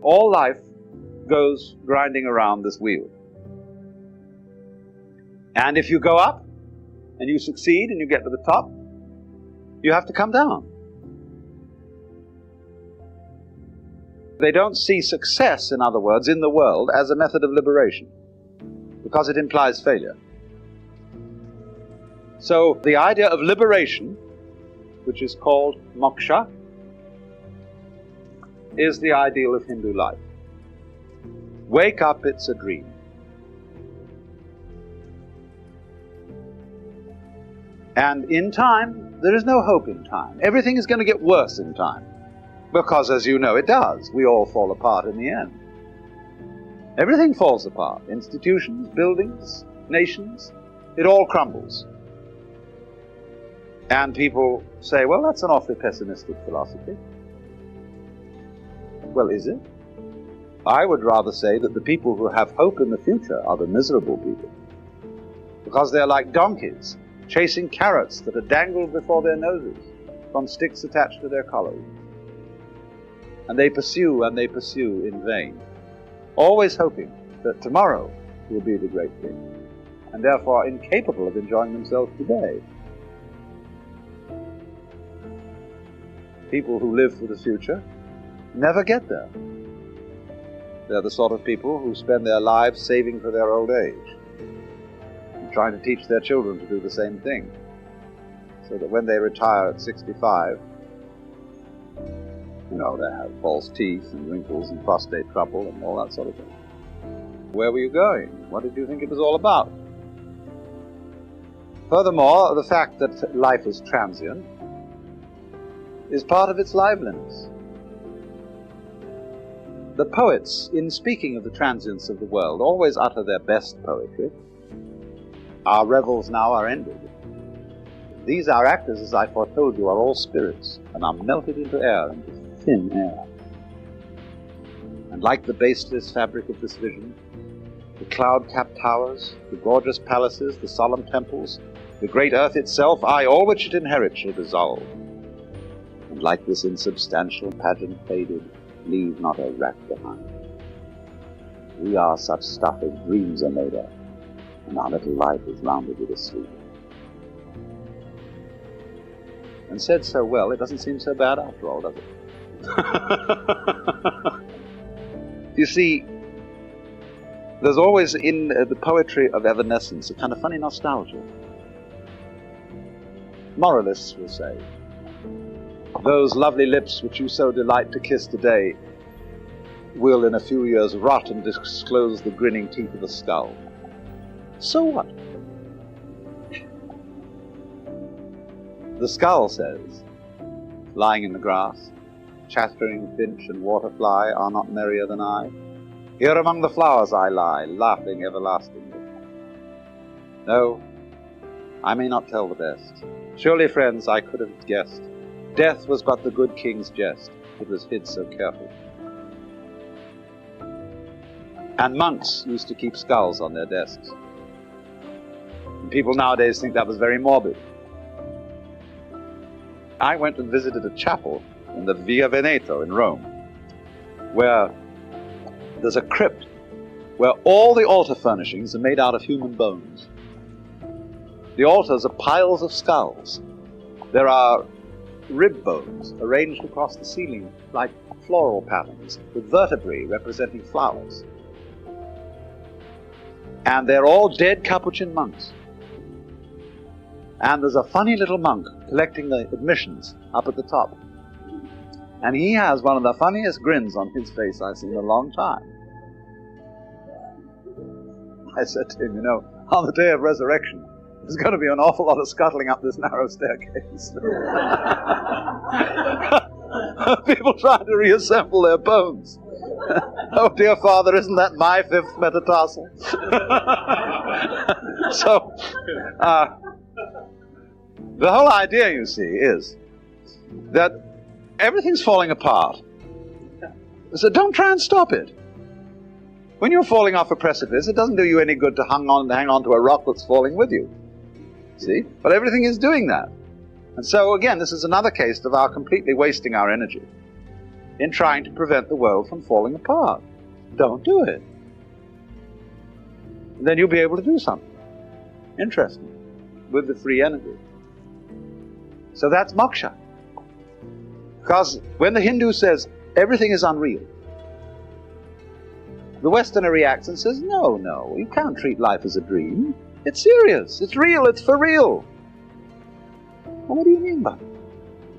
All life goes grinding around this wheel. And if you go up, and you succeed, and you get to the top, you have to come down. They don't see success, in other words, in the world as a method of liberation, because it implies failure. So the idea of liberation, which is called moksha, is the ideal of Hindu life. Wake up, it's a dream. And in time, there is no hope in time. Everything is going to get worse in time. Because, as you know, it does. We all fall apart in the end. Everything falls apart. Institutions, buildings, nations, it all crumbles. And people say, well, that's an awfully pessimistic philosophy. Well, is it? I would rather say that the people who have hope in the future are the miserable people. Because they're like donkeys, chasing carrots that are dangled before their noses from sticks attached to their collars. And they pursue and they pursue in vain, always hoping that tomorrow will be the great thing, and therefore incapable of enjoying themselves today. People who live for the future never get there. They're the sort of people who spend their lives saving for their old age, and trying to teach their children to do the same thing, so that when they retire at 65, they have false teeth and wrinkles and prostate trouble and all that sort of thing. Where were you going? What did you think it was all about? Furthermore, the fact that life is transient is part of its liveliness. The poets, in speaking of the transience of the world, always utter their best poetry. Our revels now are ended. These our actors, as I foretold you, are all spirits, and are melted into air, into thin air. And like the baseless fabric of this vision, the cloud-capped towers, the gorgeous palaces, the solemn temples, the great earth itself, aye, all which it inherits shall dissolve. And like this insubstantial pageant faded, leave not a rack behind. We are such stuff as dreams are made of, and our little life is rounded with a sleep. And said so well, it doesn't seem so bad after all, does it? You see, there's always in the poetry of evanescence a kind of funny nostalgia. Moralists will say, those lovely lips which you so delight to kiss today will in a few years rot and disclose the grinning teeth of a skull. So what? The skull says, lying in the grass, chattering finch and waterfly are not merrier than I. Here among the flowers I lie, laughing everlastingly. No, I may not tell the best. Surely, friends, I could have guessed. Death was but the good king's jest, it was hid so carefully. And monks used to keep skulls on their desks. And people nowadays think that was very morbid. I went and visited a chapel in the Via Veneto in Rome, where there's a crypt where all the altar furnishings are made out of human bones. The altars are piles of skulls. There are rib bones arranged across the ceiling like floral patterns, with vertebrae representing flowers. And they're all dead Capuchin monks. And there's a funny little monk collecting the admissions up at the top. And he has one of the funniest grins on his face I've seen in a long time. I said to him, on the day of resurrection, there's going to be an awful lot of scuttling up this narrow staircase. People trying to reassemble their bones. Oh, dear Father, isn't that my fifth metatarsal? So, the whole idea, you see, is that everything's falling apart. So don't try and stop it. When you're falling off a precipice, it doesn't do you any good to hang on to a rock that's falling with you. See? But everything is doing that. And so, again, this is another case of our completely wasting our energy. in trying to prevent the world from falling apart. Don't do it. And then you'll be able to do something interesting with the free energy. So that's moksha. Because when the Hindu says everything is unreal, the Westerner reacts and says, no, you can't treat life as a dream. It's serious, it's real, it's for real. Well, what do you mean by it?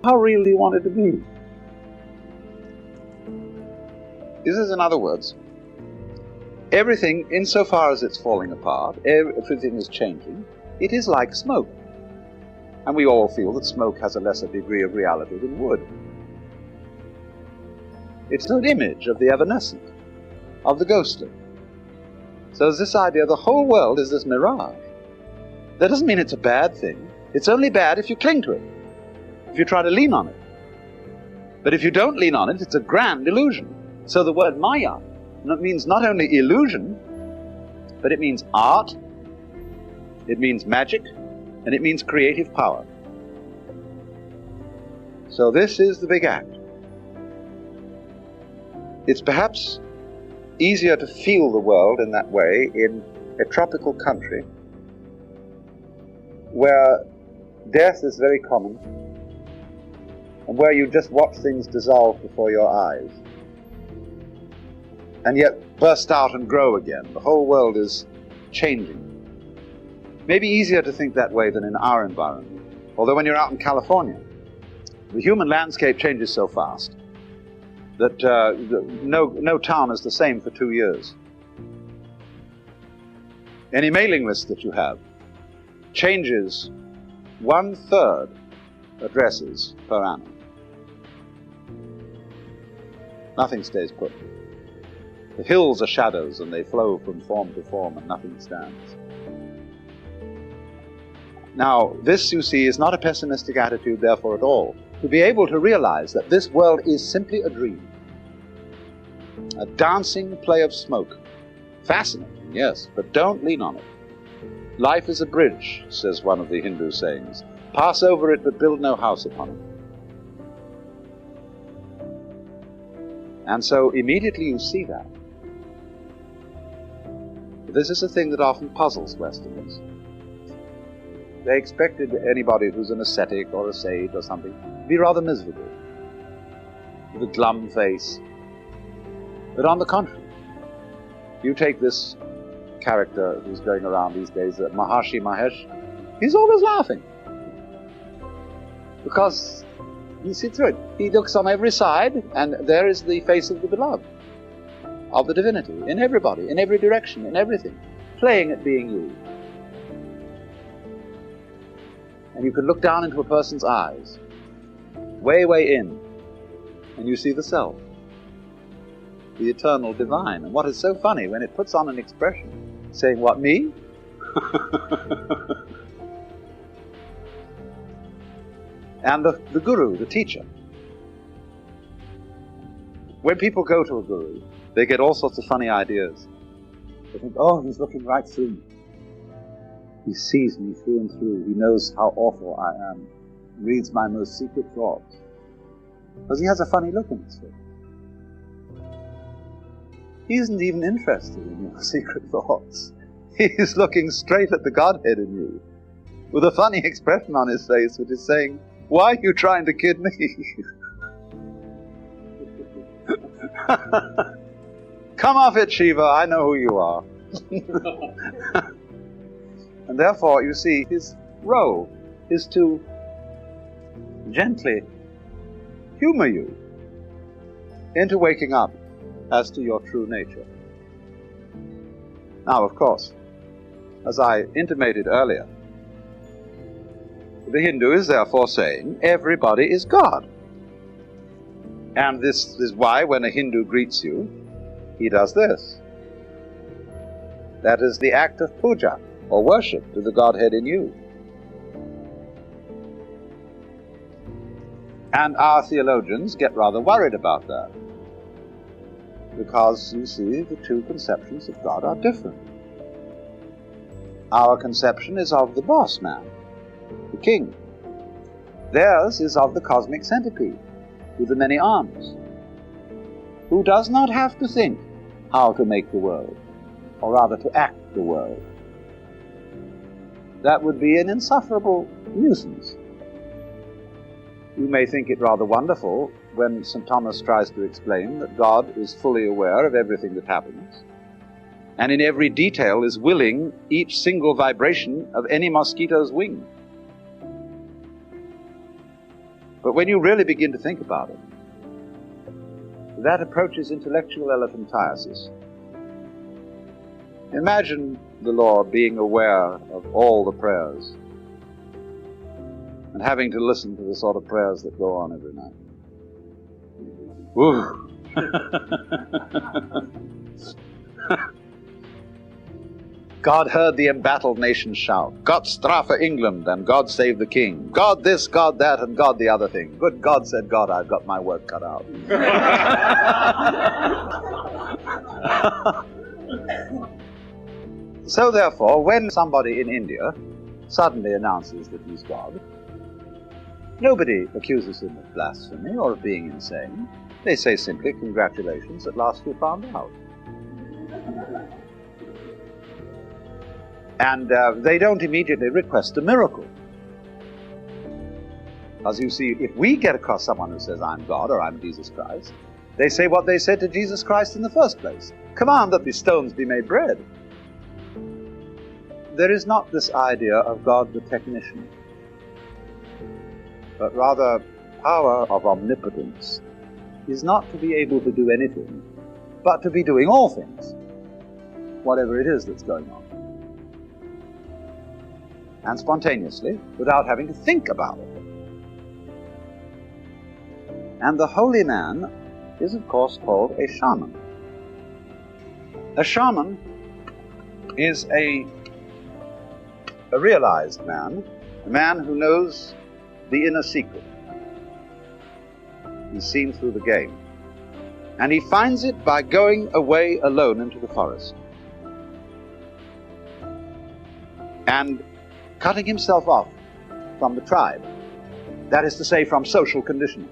How real do you want it to be? This is, in other words, everything, insofar as it's falling apart, everything is changing, it is like smoke. And we all feel that smoke has a lesser degree of reality than wood. It's an image of the evanescent, of the ghostly. So there's this idea the whole world is this mirage. That doesn't mean it's a bad thing. It's only bad if you cling to it, if you try to lean on it. But if you don't lean on it, it's a grand illusion. So the word maya means not only illusion, but it means art, it means magic, and it means creative power. So this is the big act. It's perhaps easier to feel the world in that way in a tropical country where death is very common and where you just watch things dissolve before your eyes and yet burst out and grow again. The whole world is changing. Maybe easier to think that way than in our environment. Although when you're out in California, the human landscape changes so fast that no town is the same for 2 years. Any mailing list that you have changes 1/3 addresses per annum. Nothing stays put. The hills are shadows and they flow from form to form and nothing stands. Now, this, you see, is not a pessimistic attitude, therefore, at all. To be able to realize that this world is simply a dream, a dancing play of smoke. Fascinating, yes, but don't lean on it. Life is a bridge, says one of the Hindu sayings. Pass over it, but build no house upon it. And so immediately you see that. This is a thing that often puzzles Westerners. They expected anybody who's an ascetic or a sage or something to be rather miserable, with a glum face. But on the contrary, you take this character who's going around these days, Maharshi Mahesh, he's always laughing. Because you see through it. He looks on every side, and there is the face of the beloved, of the divinity, in everybody, in every direction, in everything, playing at being you. And you can look down into a person's eyes, way, way in, and you see the self, the eternal divine. And what is so funny, when it puts on an expression, saying, what, me? And the guru, the teacher. When people go to a guru, they get all sorts of funny ideas. They think, oh, he's looking right through me. He sees me through and through. He knows how awful I am. He reads my most secret thoughts. Because he has a funny look in his face. He isn't even interested in your secret thoughts. He is looking straight at the Godhead in you, with a funny expression on his face, which is saying, why are you trying to kid me? Come off it, Shiva, I know who you are. And therefore, you see, his role is to gently humor you into waking up as to your true nature. Now, of course, as I intimated earlier, the Hindu is therefore saying, everybody is God. And this is why when a Hindu greets you, he does this. That is the act of puja, or worship to the Godhead in you. And our theologians get rather worried about that, because, you see, the two conceptions of God are different. Our conception is of the boss man, the king. Theirs is of the cosmic centipede, with the many arms. who does not have to think how to make the world, or rather to act the world. That would be an insufferable nuisance. You may think it rather wonderful when St. Thomas tries to explain that God is fully aware of everything that happens, and in every detail is willing each single vibration of any mosquito's wing. But when you really begin to think about it, that approaches intellectual elephantiasis. Imagine the Lord being aware of all the prayers and having to listen to the sort of prayers that go on every night. Woo! God heard the embattled nations shout, "Gott strafe England," and "God save the King." God this, God that, and God the other thing. Good God, said God, I've got my work cut out. So therefore, when somebody in India suddenly announces that he's God, nobody accuses him of blasphemy or of being insane. They say simply, "Congratulations, at last you found out." And they don't immediately request a miracle. As you see, if we get across someone who says, "I'm God," or "I'm Jesus Christ," they say what they said to Jesus Christ in the first place: "Command that these stones be made bread." There is not this idea of God the technician, but rather power of omnipotence is not to be able to do anything, but to be doing all things, whatever it is that's going on. And spontaneously, without having to think about it. And the holy man is, of course, called a shaman. A shaman is a realized man, a man who knows the inner secret. He's seen through the game. And he finds it by going away alone into the forest and cutting himself off from the tribe, that is to say, from social conditioning.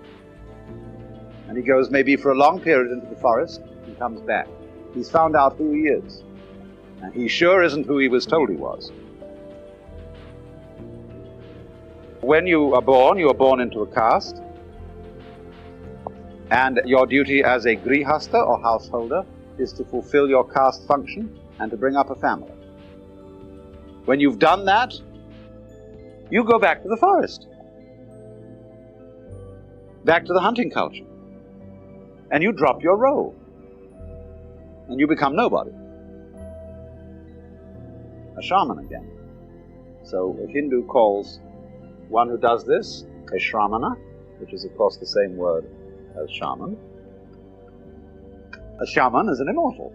And he goes maybe for a long period into the forest and comes back. He's found out who he is, and he sure isn't who he was told he was. When you are born into a caste, and your duty as a grihasta or householder is to fulfill your caste function and to bring up a family. When you've done that, you go back to the forest, back to the hunting culture, and you drop your role, and you become nobody. A shaman again. So a Hindu calls one who does this a shramana, which is of course the same word as shaman. A shaman is an immortal.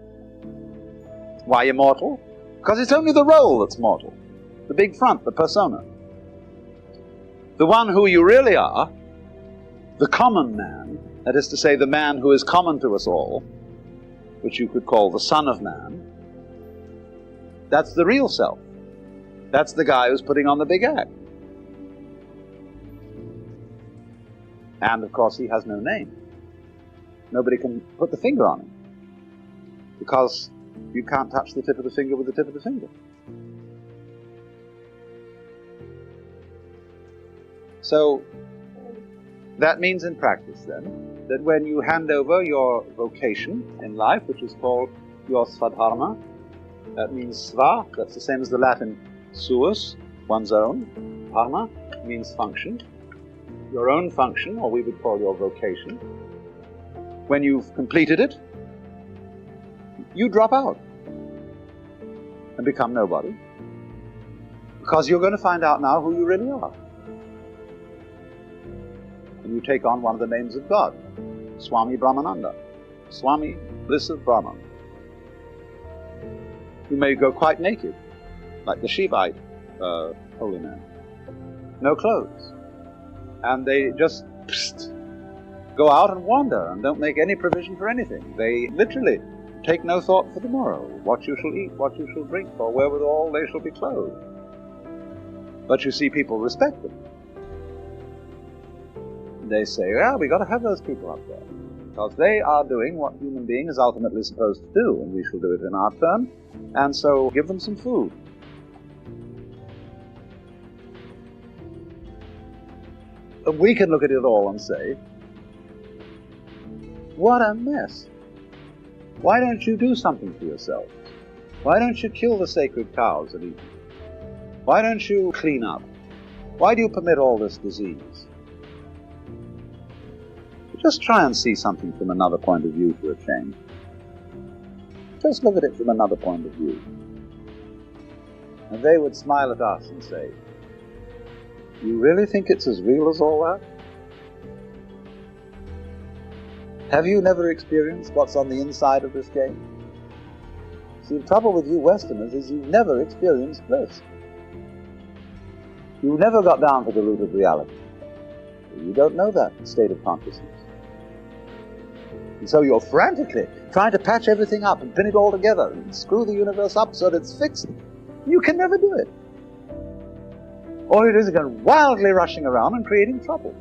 Why immortal? Because it's only the role that's mortal, the big front, the persona. The one who you really are, the common man, that is to say, the man who is common to us all, which you could call the Son of Man, that's the real self. That's the guy who's putting on the big act. And of course he has no name. Nobody can put the finger on him, because you can't touch the tip of the finger with the tip of the finger. So that means in practice then that when you hand over your vocation in life, which is called your svadharma, that means sva, that's the same as the Latin suus, one's own. Dharma means function. Your own function, or we would call your vocation. When you've completed it, you drop out and become nobody, because you're going to find out now who you really are. And you take on one of the names of God, Swami Brahmananda, Swami, bliss of Brahman. You may go quite naked, like the Shivite holy man. No clothes. And they just go out and wander and don't make any provision for anything. They literally take no thought for the morrow, what you shall eat, what you shall drink, or wherewithal they shall be clothed. But you see, people respect them. They say, "Well, we got to have those people up there." because they are doing what human being is ultimately supposed to do, and we shall do it in our turn, and so give them some food. And we can look at it all and say, what a mess. Why don't you do something for yourselves? Why don't you kill the sacred cows and eat them? Why don't you clean up? Why do you permit all this disease? Just try and see something from another point of view for a change. Just look at it from another point of view. And they would smile at us and say, you really think it's as real as all that? Have you never experienced what's on the inside of this game? See, the trouble with you Westerners is you've never experienced this. You never got down to the root of reality. You don't know that state of consciousness. And so you're frantically trying to patch everything up and pin it all together and screw the universe up so that it's fixed. You can never do it. All it is going wildly rushing around and creating trouble.